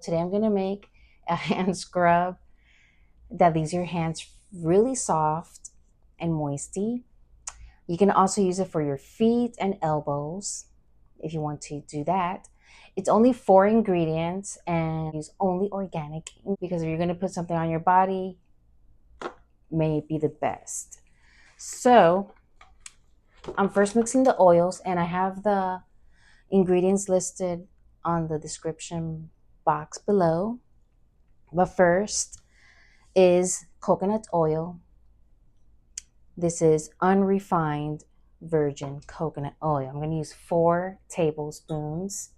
Today I'm going to make a hand scrub that leaves your hands really soft and moisty. You can also use it for your feet and elbows if you want to do that. It's only 4 ingredients and use only organic because if you're going to put something on your body, may be the best. So I'm first mixing the oils, and I have the ingredients listed on the description box below. But first is coconut oil. This is unrefined virgin coconut oil. I'm going to use 4 tablespoons,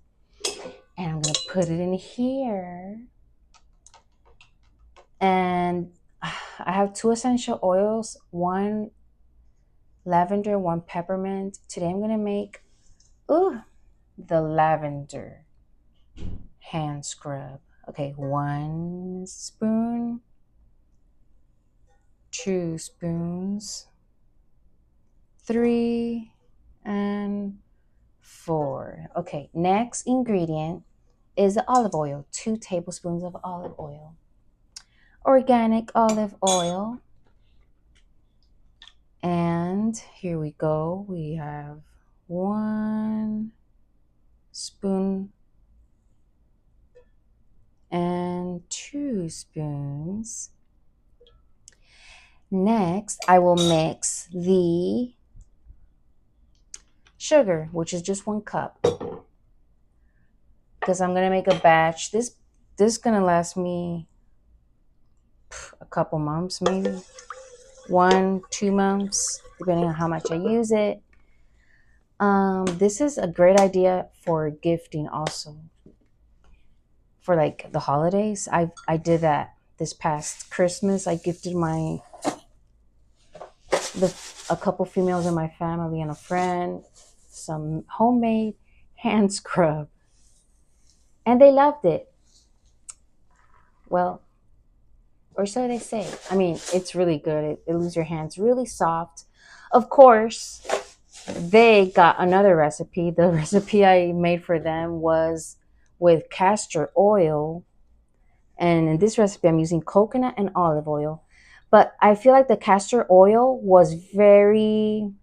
and I'm going to put it in here. And I have 2 essential oils, 1 lavender, 1 peppermint. Today I'm going to make the lavender hand scrub. Okay, 1 spoon, 2 spoons, 3, and 4. Okay, next ingredient is the olive oil, 2 tablespoons of olive oil. Organic olive oil. And here we go. We have 1 spoon and 2 spoons. Next, I will mix the sugar, which is just 1 cup, because I'm gonna make a batch. This is gonna last me a couple months, maybe 1-2 months, depending on how much I use it. This is a great idea for gifting also. For like the holidays, I did that this past Christmas. I gifted a couple females in my family and a friend some homemade hand scrub, and they loved it. Well, or so they say. I mean, it's really good. It leaves your hands really soft. Of course, they got another recipe. The recipe I made for them was with castor oil, and in this recipe I'm using coconut and olive oil. But I feel like the castor oil was very,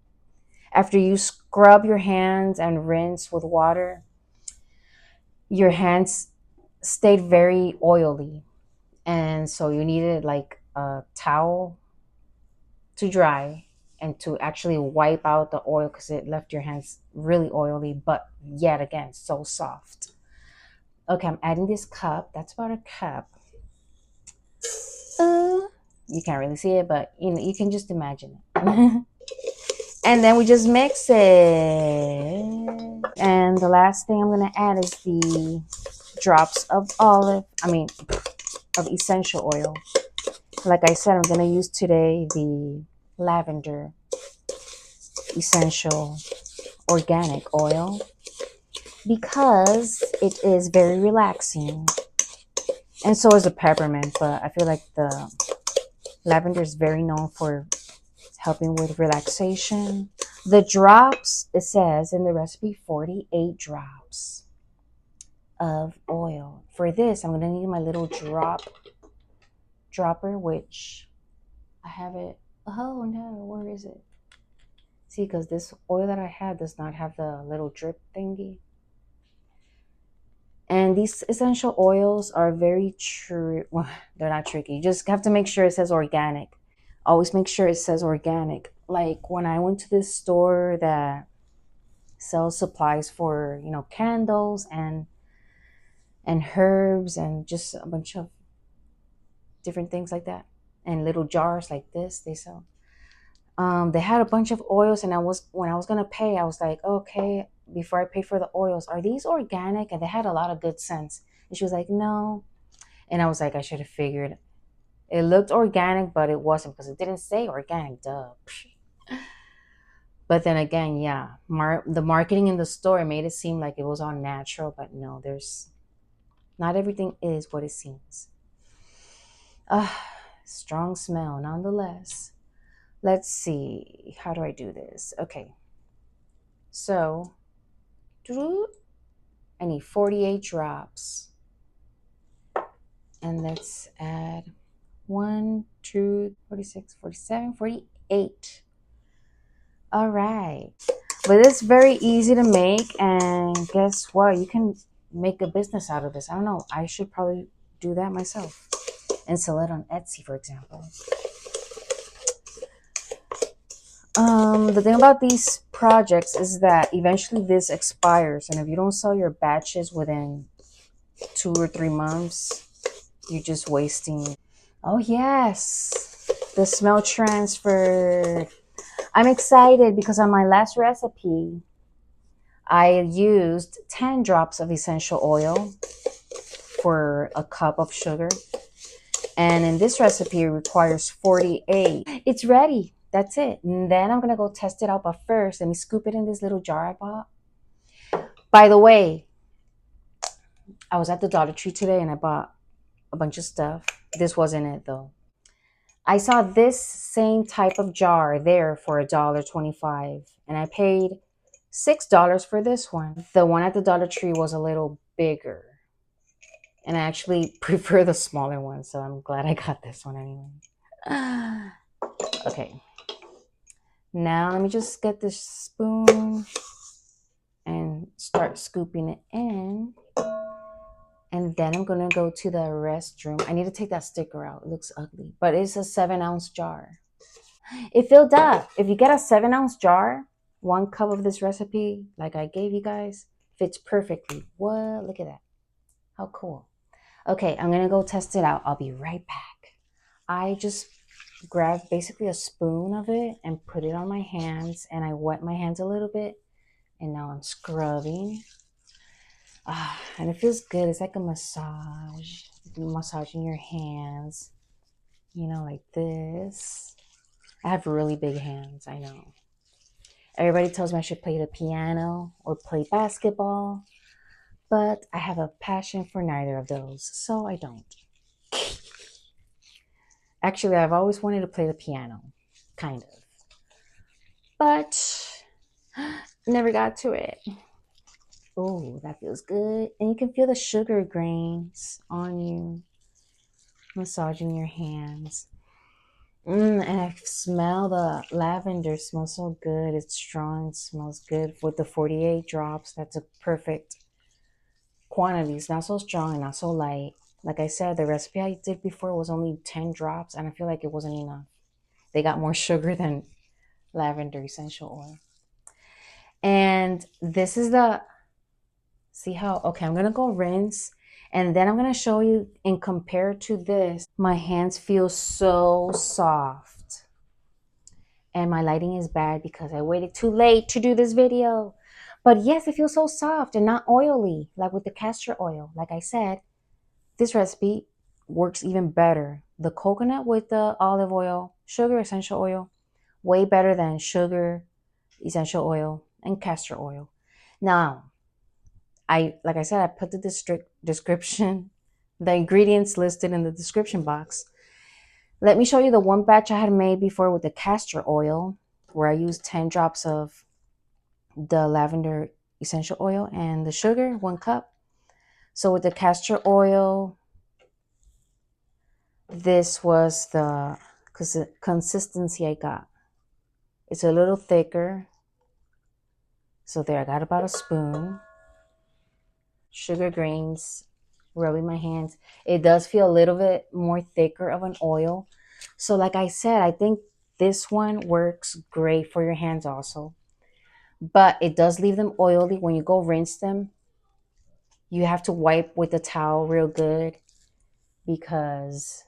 after you scrub your hands and rinse with water, your hands stayed very oily. And so you needed like a towel to dry and to actually wipe out the oil because it left your hands really oily, but yet again, so soft. Okay, I'm adding this cup. That's about a cup. You can't really see it, but you know, you can just imagine it. And then we just mix it. And the last thing I'm going to add is the drops of essential oil. Like I said, I'm going to use today the lavender essential organic oil because it is very relaxing. And so is the peppermint, but I feel like the lavender is very known for helping with relaxation. The drops, it says in the recipe, 48 drops of oil. For this, I'm going to need my little dropper, which I have it. Oh no, where is it? See, because this oil that I have does not have the little drip thingy. And these essential oils are very well, they're not tricky. You just have to make sure it says organic. Always make sure it says organic. Like when I went to this store that sells supplies for, candles and herbs and just a bunch of different things like that, and little jars like this they sell. They had a bunch of oils, and when I was gonna pay, I was like, okay, before I pay for the oils, are these organic? And they had a lot of good scents. And she was like, no. And I was like, I should have figured. It looked organic, but it wasn't because it didn't say organic. Duh. But then again, yeah, the marketing in the store made it seem like it was all natural, but no, not everything is what it seems. Strong smell, nonetheless. Let's see. How do I do this? Okay. So, I need 48 drops And let's add 1, 2, 46, 47, 48. All right. But it's very easy to make. And guess what? You can make a business out of this. I don't know. I should probably do that myself and sell it on Etsy, for example. The thing about these projects is that eventually this expires. And if you don't sell your batches within 2 or 3 months, you're just wasting. Oh, yes. The smell transferred. I'm excited because on my last recipe, I used 10 drops of essential oil for a cup of sugar. And in this recipe, it requires 48. It's ready. That's it. And then I'm going to go test it out. But first, let me scoop it in this little jar I bought. By the way, I was at the Dollar Tree today and I bought a bunch of stuff. This wasn't it though. I saw this same type of jar there for $1.25 and I paid $6 for this one. The one at the Dollar Tree was a little bigger and I actually prefer the smaller one, so I'm glad I got this one anyway. Okay, now let me just get this spoon and start scooping it in. And then I'm going to go to the restroom. I need to take that sticker out. It looks ugly. But it's a 7-ounce jar. It filled up. If you get a 7-ounce jar, 1 cup of this recipe, like I gave you guys, fits perfectly. What? Look at that. How cool. Okay, I'm going to go test it out. I'll be right back. I just grabbed basically a spoon of it and put it on my hands. And I wet my hands a little bit. And now I'm scrubbing. And it feels good. It's like a massage. Massaging your hands, you know, like this. I have really big hands, I know. Everybody tells me I should play the piano or play basketball, but I have a passion for neither of those, so I don't. Actually, I've always wanted to play the piano, kind of, but never got to it. Oh, that feels good. And you can feel the sugar grains on you, massaging your hands. And I smell the lavender. It smells so good. It's strong. It smells good. With the 48 drops, that's a perfect quantity. It's not so strong and not so light. Like I said, the recipe I did before was only 10 drops, and I feel like it wasn't enough. They got more sugar than lavender essential oil. And this is the... See how... Okay, I'm going to go rinse. And then I'm going to show you, and compared to this, my hands feel so soft. And my lighting is bad because I waited too late to do this video. But yes, it feels so soft and not oily, like with the castor oil. Like I said, this recipe works even better. The coconut with the olive oil, sugar essential oil, way better than sugar essential oil and castor oil. Now, like I said, I put the description, the ingredients listed in the description box. Let me show you the one batch I had made before with the castor oil, where I used 10 drops of the lavender essential oil and the sugar, 1 cup. So with the castor oil, this was the consistency I got. It's a little thicker. So there, I got about a spoon. Sugar grains, rubbing my hands. It does feel a little bit more thicker of an oil. So like I said, I think this one works great for your hands also. But it does leave them oily. When you go rinse them, you have to wipe with the towel real good because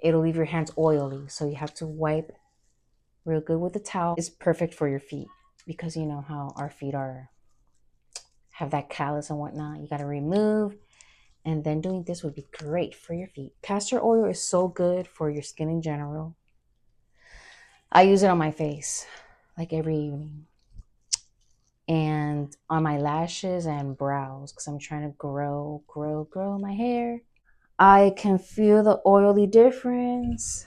it'll leave your hands oily. So you have to wipe real good with the towel. It's perfect for your feet because you know how our feet have that callus and whatnot. You got to remove. And then doing this would be great for your feet. Castor oil is so good for your skin in general. I use it on my face like every evening. And on my lashes and brows because I'm trying to grow my hair. I can feel the oily difference.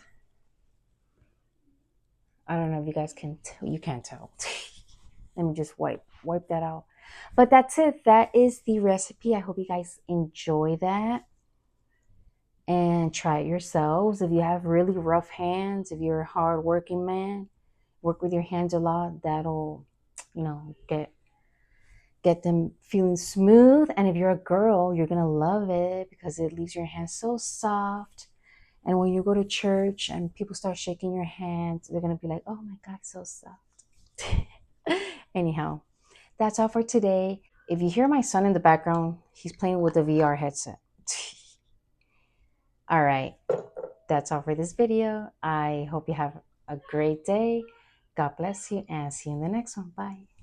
I don't know if you guys can tell. You can't tell. Let me just wipe that out. But that's it. That is the recipe. I hope you guys enjoy that. and try it yourselves. If you have really rough hands, if you're a hard-working man, work with your hands a lot. That'll, get them feeling smooth. And if you're a girl, you're gonna love it because it leaves your hands so soft. And when you go to church and people start shaking your hands, they're gonna be like, oh my God, so soft. Anyhow, that's all for today. If you hear my son in the background, he's playing with the VR headset. All right, that's all for this video. I hope you have a great day. God bless you and see you in the next one. Bye.